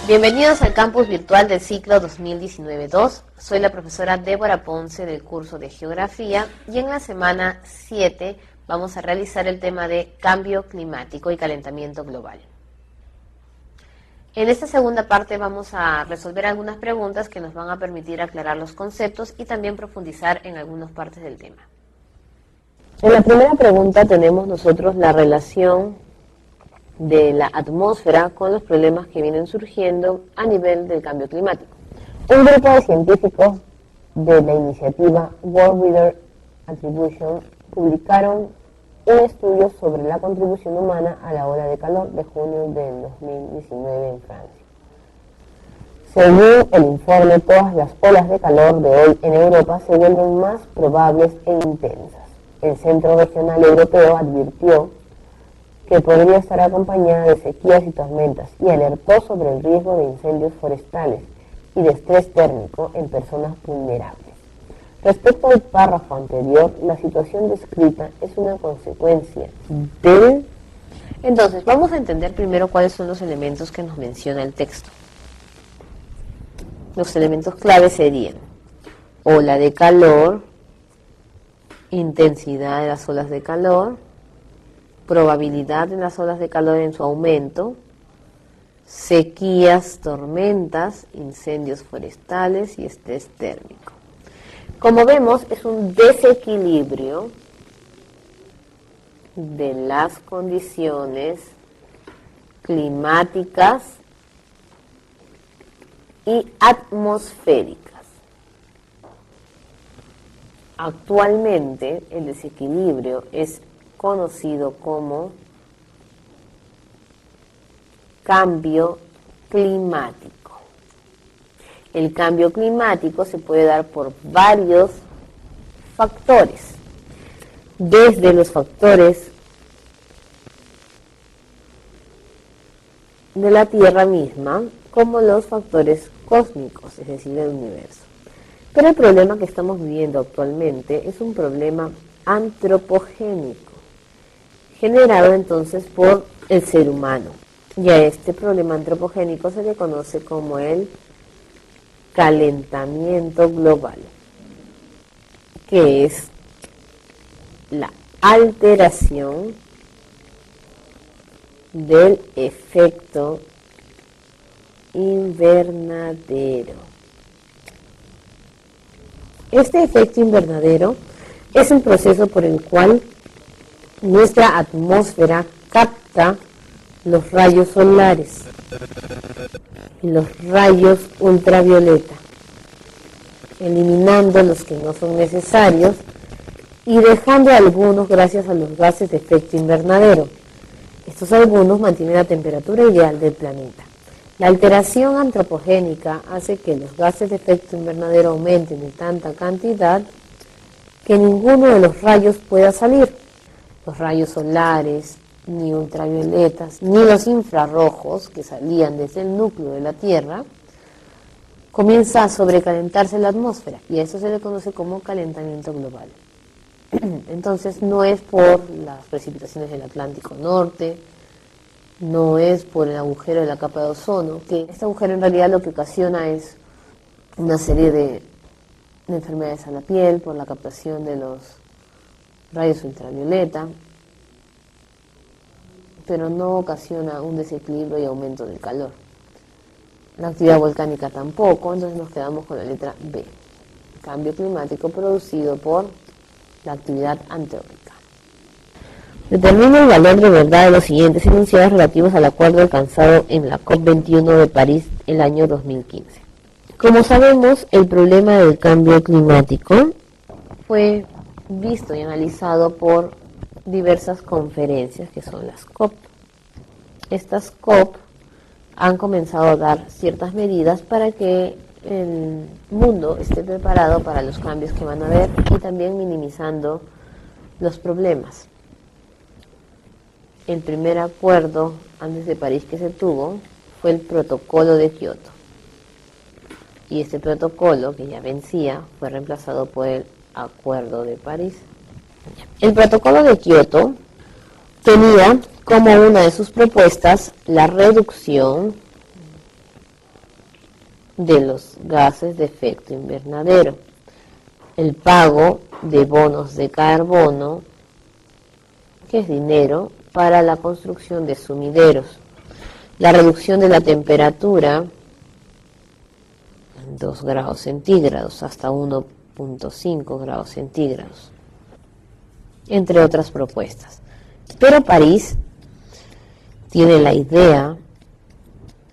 Bienvenidos al campus virtual del ciclo 2019-2. Soy la profesora Débora Ponce del curso de Geografía y en la semana 7 vamos a realizar el tema de cambio climático y calentamiento global. En esta segunda parte vamos a resolver algunas preguntas que nos van a permitir aclarar los conceptos y también profundizar en algunas partes del tema. En la primera pregunta tenemos nosotros la relación de la atmósfera con los problemas que vienen surgiendo a nivel del cambio climático. Un grupo de científicos de la iniciativa World Weather Attribution publicaron un estudio sobre la contribución humana a la ola de calor de junio del 2019 en Francia. Según el informe, todas las olas de calor de hoy en Europa se vuelven más probables e intensas. El Centro Regional Europeo advirtió que podría estar acompañada de sequías y tormentas y alertó sobre el riesgo de incendios forestales y de estrés térmico en personas vulnerables. Respecto al párrafo anterior, la situación descrita es una consecuencia del... Entonces, vamos a entender primero cuáles son los elementos que nos menciona el texto. Los elementos clave serían ola de calor, intensidad de las olas de calor, probabilidad de las olas de calor en su aumento, sequías, tormentas, incendios forestales y estrés térmico. Como vemos, es un desequilibrio de las condiciones climáticas y atmosféricas. Actualmente, el desequilibrio es conocido como cambio climático. El cambio climático se puede dar por varios factores, desde los factores de la Tierra misma como los factores cósmicos, es decir, del universo. Pero el problema que estamos viviendo actualmente es un problema antropogénico, generado entonces por el ser humano. Y a este problema antropogénico se le conoce como el calentamiento global, que es la alteración del efecto invernadero. Este efecto invernadero es el proceso por el cual nuestra atmósfera capta los rayos solares y los rayos ultravioleta, eliminando los que no son necesarios y dejando algunos gracias a los gases de efecto invernadero. Estos algunos mantienen la temperatura ideal del planeta. La alteración antropogénica hace que los gases de efecto invernadero aumenten en tanta cantidad que ninguno de los rayos pueda salir. Los rayos solares, ni ultravioletas, ni los infrarrojos que salían desde el núcleo de la Tierra, comienza a sobrecalentarse la atmósfera y a eso se le conoce como calentamiento global. Entonces no es por las precipitaciones del Atlántico Norte, no es por el agujero de la capa de ozono, que este agujero en realidad lo que ocasiona es una serie de enfermedades a la piel por la captación de los rayos ultravioleta, pero no ocasiona un desequilibrio y aumento del calor. La actividad volcánica tampoco, entonces nos quedamos con la letra B. Cambio climático producido por la actividad antrópica. Determina el valor de verdad de los siguientes enunciados relativos al acuerdo alcanzado en la COP21 de París el año 2015. Como sabemos, el problema del cambio climático fue visto y analizado por diversas conferencias que son las COP. Estas COP han comenzado a dar ciertas medidas para que el mundo esté preparado para los cambios que van a haber y también minimizando los problemas. El primer acuerdo antes de París que se tuvo fue el Protocolo de Kioto. Y este protocolo, que ya vencía, fue reemplazado por el Acuerdo de París. El Protocolo de Kioto tenía como una de sus propuestas la reducción de los gases de efecto invernadero, el pago de bonos de carbono, que es dinero para la construcción de sumideros, la reducción de la temperatura 2 grados centígrados hasta 1,5 grados centígrados, entre otras propuestas. Pero París tiene la idea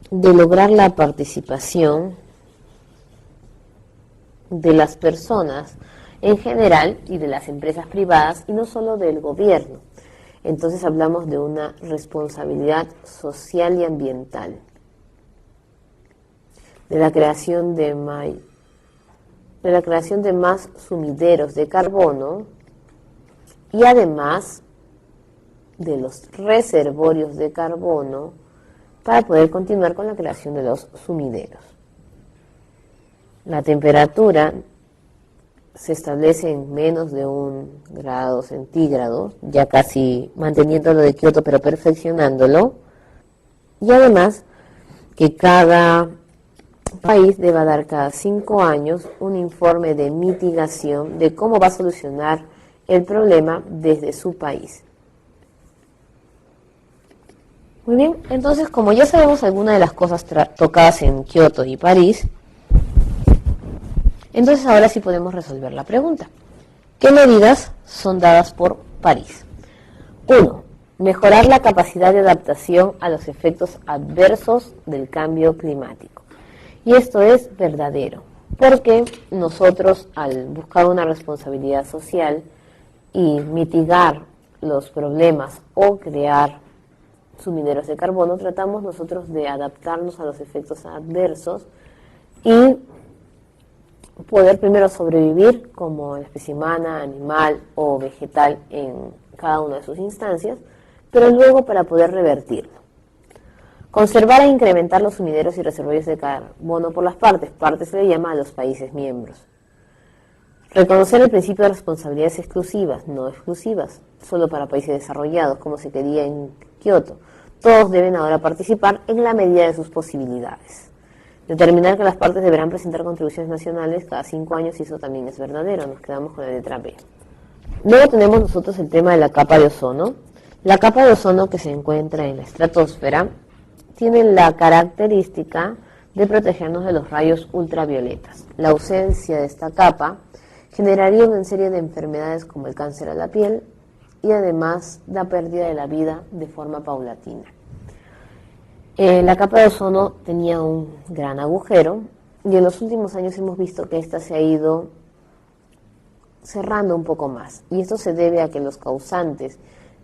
de lograr la participación de las personas en general y de las empresas privadas y no solo del gobierno. Entonces hablamos de una responsabilidad social y ambiental, de la creación de más sumideros de carbono y además de los reservorios de carbono para poder continuar con la creación de los sumideros. La temperatura se establece en menos de 1 grado centígrado, ya casi manteniendo lo de Kioto pero perfeccionándolo, y además que cada país deba dar cada 5 años un informe de mitigación de cómo va a solucionar el problema desde su país. Muy bien, entonces como ya sabemos algunas de las cosas tocadas en Kioto y París, entonces ahora sí podemos resolver la pregunta. ¿Qué medidas son dadas por París? 1. Mejorar la capacidad de adaptación a los efectos adversos del cambio climático. Y esto es verdadero, porque nosotros al buscar una responsabilidad social y mitigar los problemas o crear sumideros de carbono, tratamos nosotros de adaptarnos a los efectos adversos y poder primero sobrevivir como especie humana, animal o vegetal en cada una de sus instancias, pero luego para poder revertirlo. Conservar e incrementar los sumideros y reservorios de carbono por las partes. Partes se le llama a los países miembros. Reconocer el principio de responsabilidades exclusivas, no exclusivas, solo para países desarrollados, como se quería en Kioto. Todos deben ahora participar en la medida de sus posibilidades. Determinar que las partes deberán presentar contribuciones nacionales cada 5 años, y eso también es verdadero, nos quedamos con la letra B. Luego tenemos nosotros el tema de la capa de ozono. La capa de ozono que se encuentra en la estratosfera tiene la característica de protegernos de los rayos ultravioletas. La ausencia de esta capa generaría una serie de enfermedades como el cáncer a la piel y además la pérdida de la vida de forma paulatina. La capa de ozono tenía un gran agujero y en los últimos años hemos visto que ésta se ha ido cerrando un poco más. Y esto se debe a que los causantes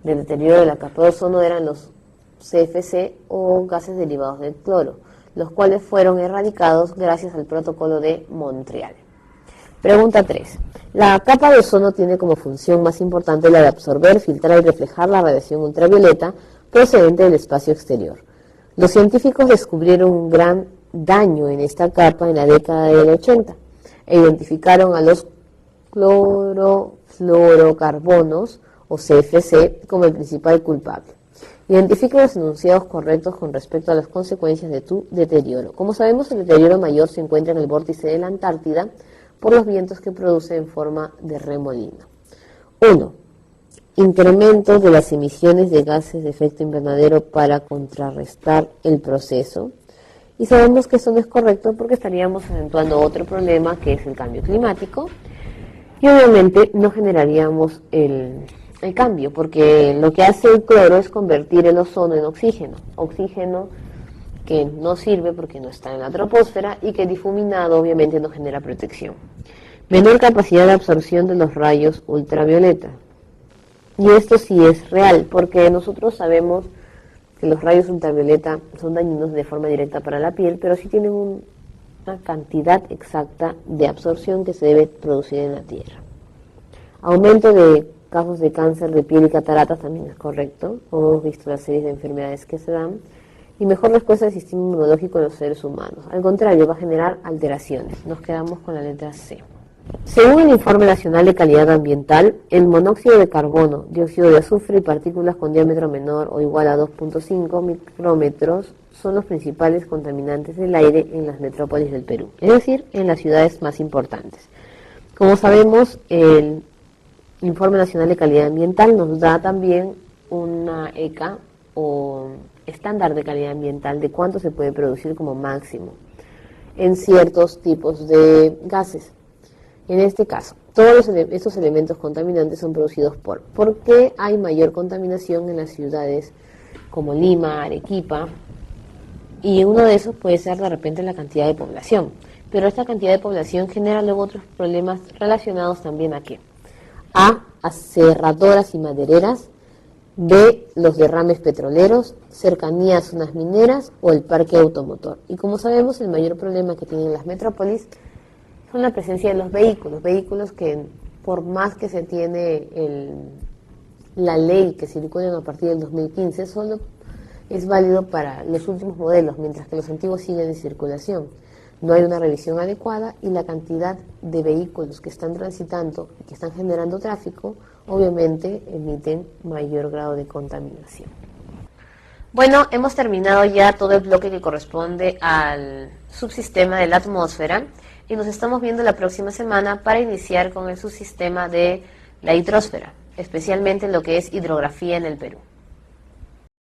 del deterioro de la capa de ozono eran los CFC o gases derivados del cloro, los cuales fueron erradicados gracias al Protocolo de Montreal. Pregunta 3. La capa de ozono tiene como función más importante la de absorber, filtrar y reflejar la radiación ultravioleta procedente del espacio exterior. Los científicos descubrieron un gran daño en esta capa en la década del 80 e identificaron a los clorofluorocarbonos o CFC como el principal culpable. Identifica los enunciados correctos con respecto a las consecuencias de tu deterioro. Como sabemos, el deterioro mayor se encuentra en el vórtice de la Antártida por los vientos que produce en forma de remolino. 1. Incremento de las emisiones de gases de efecto invernadero para contrarrestar el proceso. Y sabemos que eso no es correcto porque estaríamos acentuando otro problema que es el cambio climático y obviamente no generaríamos el cambio, porque lo que hace el cloro es convertir el ozono en oxígeno que no sirve porque no está en la troposfera y que difuminado obviamente no genera protección. Menor capacidad de absorción de los rayos ultravioleta. Y esto sí es real, porque nosotros sabemos que los rayos ultravioleta son dañinos de forma directa para la piel, pero sí tienen una cantidad exacta de absorción que se debe producir en la Tierra. Aumento de casos de cáncer de piel y cataratas también es correcto, como hemos visto las series de enfermedades que se dan, y mejor respuesta del sistema inmunológico en los seres humanos. Al contrario, va a generar alteraciones. Nos quedamos con la letra C. Según el Informe Nacional de Calidad Ambiental, el monóxido de carbono, dióxido de azufre y partículas con diámetro menor o igual a 2.5 micrómetros son los principales contaminantes del aire en las metrópolis del Perú, es decir, en las ciudades más importantes. Como sabemos, el Informe Nacional de Calidad Ambiental nos da también una ECA o estándar de calidad ambiental de cuánto se puede producir como máximo en ciertos tipos de gases. En este caso, todos estos elementos contaminantes son producidos ¿por qué hay mayor contaminación en las ciudades como Lima, Arequipa? Y uno de esos puede ser de repente la cantidad de población. Pero esta cantidad de población genera luego otros problemas relacionados también a qué. A aserradoras y madereras, B, los derrames petroleros, cercanía a zonas mineras o el parque automotor. Y como sabemos, el mayor problema que tienen las metrópolis son la presencia de los vehículos que por más que se tiene la ley que circulan a partir del 2015, solo es válido para los últimos modelos, mientras que los antiguos siguen en circulación. No hay una revisión adecuada y la cantidad de vehículos que están transitando y que están generando tráfico, obviamente emiten mayor grado de contaminación. Bueno, hemos terminado ya todo el bloque que corresponde al subsistema de la atmósfera y nos estamos viendo la próxima semana para iniciar con el subsistema de la hidrosfera, especialmente lo que es hidrografía en el Perú.